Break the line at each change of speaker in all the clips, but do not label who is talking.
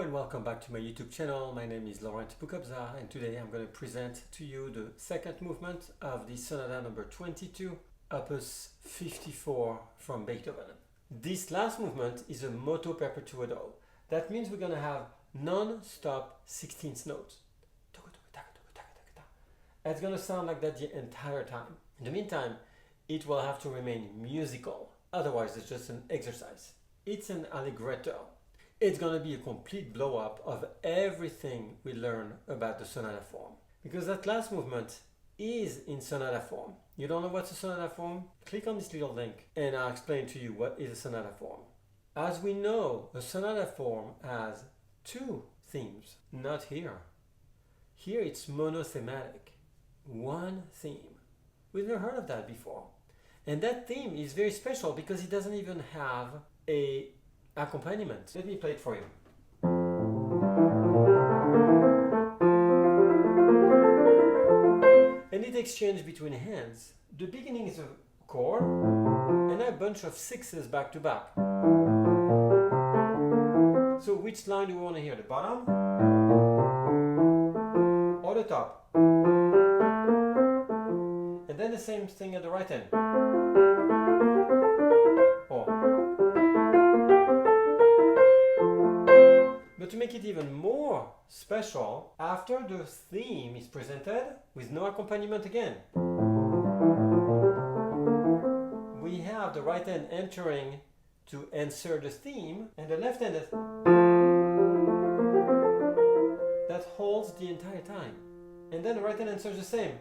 and welcome back to my YouTube channel. My name is Laurent Boukobza and today I'm going to present to you the second movement of the Sonata number 22, opus 54 from Beethoven. This last movement is a moto perpetuado. That means we're going to have non-stop 16th notes. It's going to sound like that the entire time. In the meantime, it will have to remain musical. Otherwise, it's just an exercise. It's an allegretto. It's going to be a complete blow-up of everything we learn about the sonata form. Because that last movement is in sonata form. You don't know what's a sonata form? Click on this little link and I'll explain to you what is a sonata form. As we know, a sonata form has two themes, not here. Here it's monothematic. One theme. We've never heard of that before. And that theme is very special because it doesn't even have a accompaniment. Let me play it for you. And it exchanges between hands. The beginning is a chord and a bunch of sixes back to back. So which line do we want to hear? The bottom or the top? And then the same thing at the right end. But to make it even more special, after the theme is presented with no accompaniment again, we have the right hand entering to answer the theme and the left hand that holds the entire time. And then the right hand answers the same.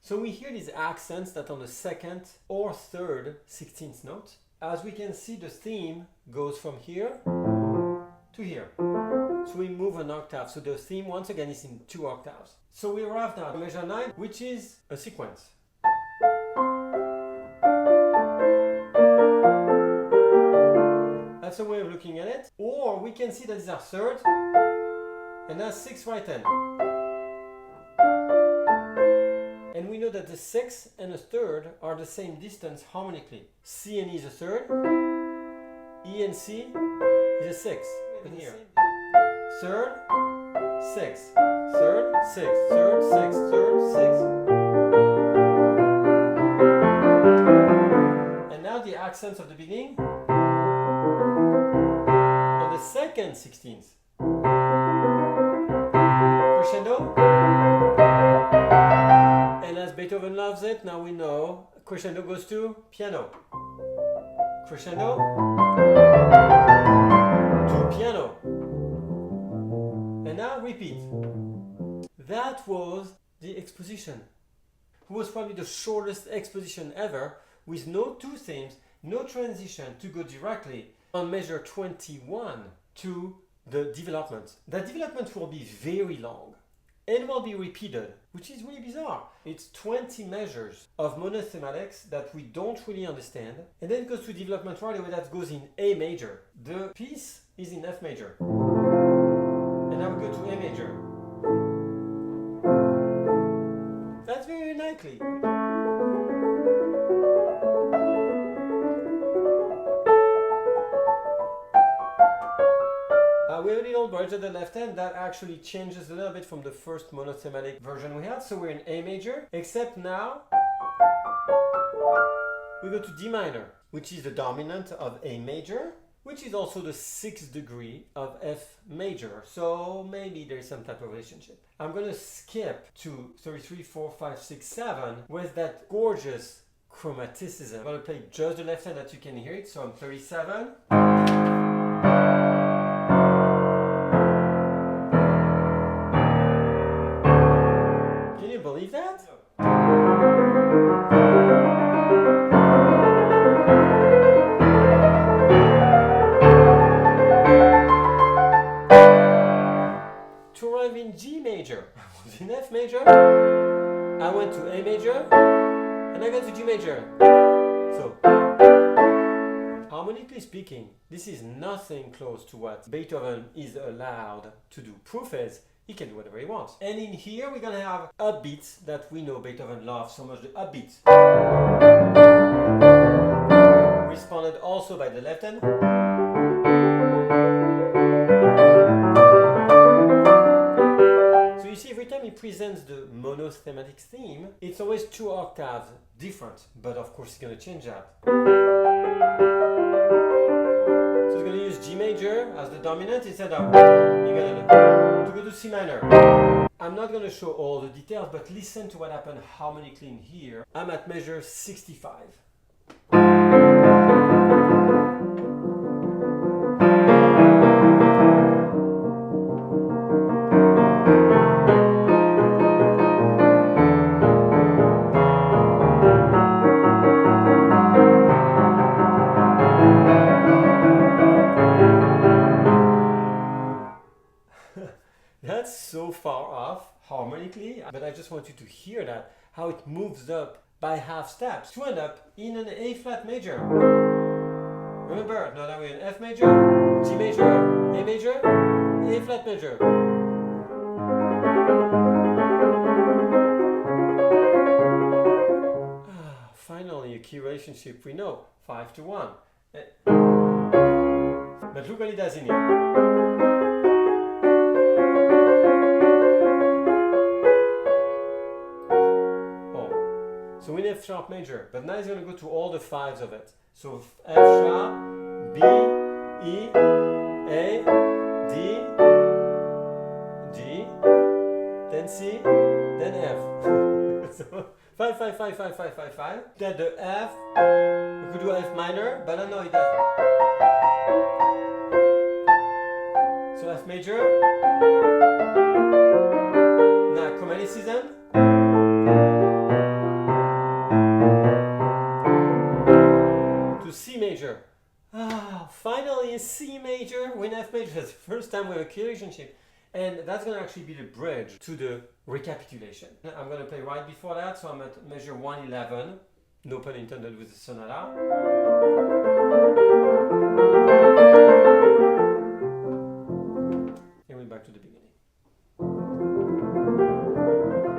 So we hear these accents that on the second or third 16th note. As we can see, the theme goes from here to here. So we move an octave. So the theme once again is in 2 octaves. So we arrive now at measure 9, which is a sequence. That's a way of looking at it. Or we can see that these are thirds and that's 6 right hand. And we know that the 6th and a third are the same distance harmonically. C and E is a third, E and C is a 6th. But here, third, 6th, third, 6th, third, 6th, third, 6th. And now the accents of the beginning on the second 16th. Crescendo. And as Beethoven loves it, now we know crescendo goes to piano. Crescendo to piano. And now repeat. That was the exposition. It was probably the shortest exposition ever with no two themes, no transition to go directly on measure 21 to the development. That development will be very long. And will be repeated, which is really bizarre. It's 20 measures of monothematics that we don't really understand. And then it goes to development right away, that goes in A major. The piece is in F major. And now we go to A major. That's very unlikely. We have a little bridge at the left hand that actually changes a little bit from the first monothematic version we had. So we're in A major, except now we go to D minor, which is the dominant of A major, which is also the 6th degree of F major. So maybe there's some type of relationship. I'm going to skip to 33, 4, 5, 6, 7 with that gorgeous chromaticism. I'm going to play just the left hand that you can hear it. So I'm 37. Believe that? To arrive in G major, I was in F major, I went to A major, and I got to G major. So, harmonically speaking, this is nothing close to what Beethoven is allowed to do. Proof is, he can do whatever he wants. And in here, we're going to have upbeats that we know Beethoven loves so much, the upbeats. also by the left hand. So you see, every time he presents the monothematic theme, it's always 2 octaves different, but of course he's going to change that. So he's going to use G major as the dominant instead of to go to C minor. I'm not going to show all the details, but listen to what happened harmonically in here. I'm at measure 65. That's so far off harmonically, but I just want you to hear that, how it moves up by half steps to end up in an A flat major. Remember, now that we're in F major, G major, A major, A flat major. Finally, a key relationship we know, 5-1. But look what he does in here. So in F sharp major, but now he's going to go to all the 5s of it. So F sharp, B, E, A, D, G, then C, then F. So 5, 5, 5, 5, 5, 5, 5. Then the F, we could do F minor, but I know it doesn't. So F major. Now chromaticism. C major. Finally a C major with F major. That's the first time we have a key relationship. And that's going to actually be the bridge to the recapitulation. I'm going to play right before that, so I'm at measure 111. No pun intended with the sonata. And we're back to the beginning.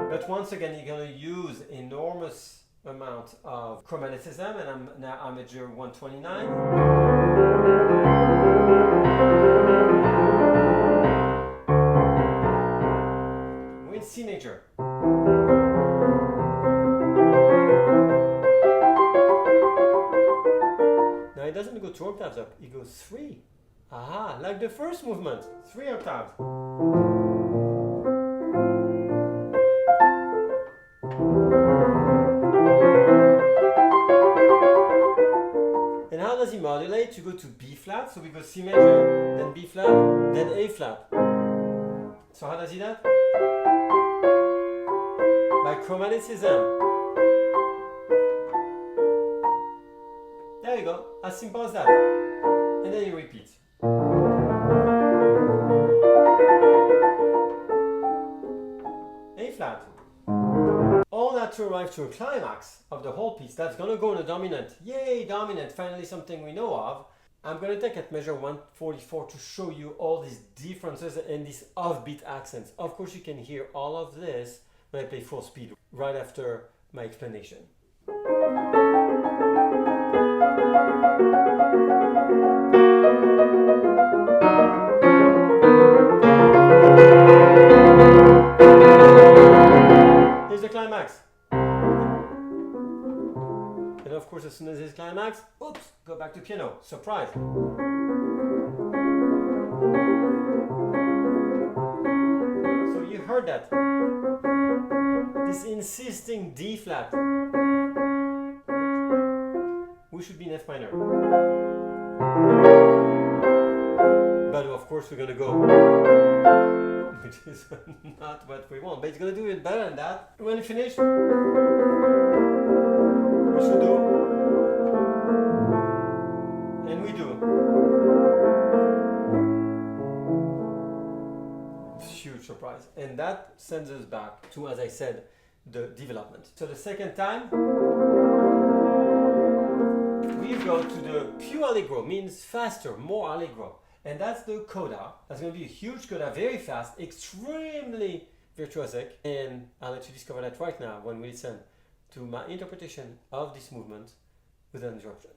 But once again, you're going to use enormous amount of chromaticism, and I'm now at measure 129. We're in C major. Now it doesn't go 2 octaves up, it goes 3. Aha, like the first movement, 3 octaves. And how does he modulate? You go to B flat, so we go C major, then B flat, then A flat. So how does he that? By chromaticism. There you go, as simple as that. And then you repeat. A flat. All that to arrive to a climax of the whole piece. That's going to go on a dominant. Yay, dominant, finally something we know of. I'm going to take at measure 144 to show you all these differences and these offbeat accents. Of course, you can hear all of this when I play full speed right after my explanation. Here's the climax. And of course, as soon as it's climax, oops, go back to piano. Surprise. So you heard that. This insisting D flat. We should be in F minor. But of course, we're going to go, which is not what we want. But it's going to do it better than that. When you finish, we should do, and we do. Huge surprise. And that sends us back to, as I said, the development. So the second time, we go to the più allegro, means faster, more allegro. And that's the coda. That's going to be a huge coda, very fast, extremely virtuosic. And I'll let you discover that right now when we listen to my interpretation of this movement with an interruption.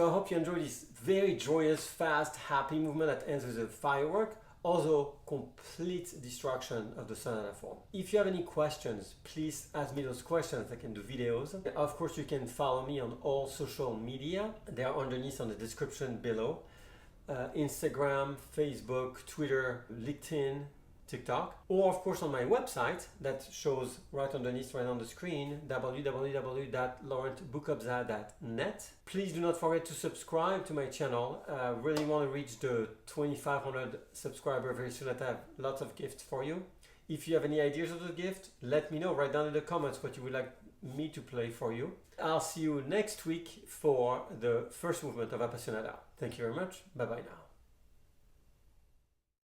So I hope you enjoy this very joyous, fast, happy movement that ends with a firework, also complete destruction of the sonata form. If you have any questions, please ask me those questions. I can do videos. Of course, you can follow me on all social media. They are underneath on the description below. Instagram, Facebook, Twitter, LinkedIn, TikTok, or of course on my website that shows right underneath right on the screen, www.laurentboukobza.net. Please do not forget to subscribe to my channel. I really want to reach the 2,500 subscribers very soon. I have lots of gifts for you. If you have any ideas of the gift, let me know. Write down in the comments what you would like me to play for you. I'll see you next week for the first movement of Sonata. Thank you very much. Bye bye now.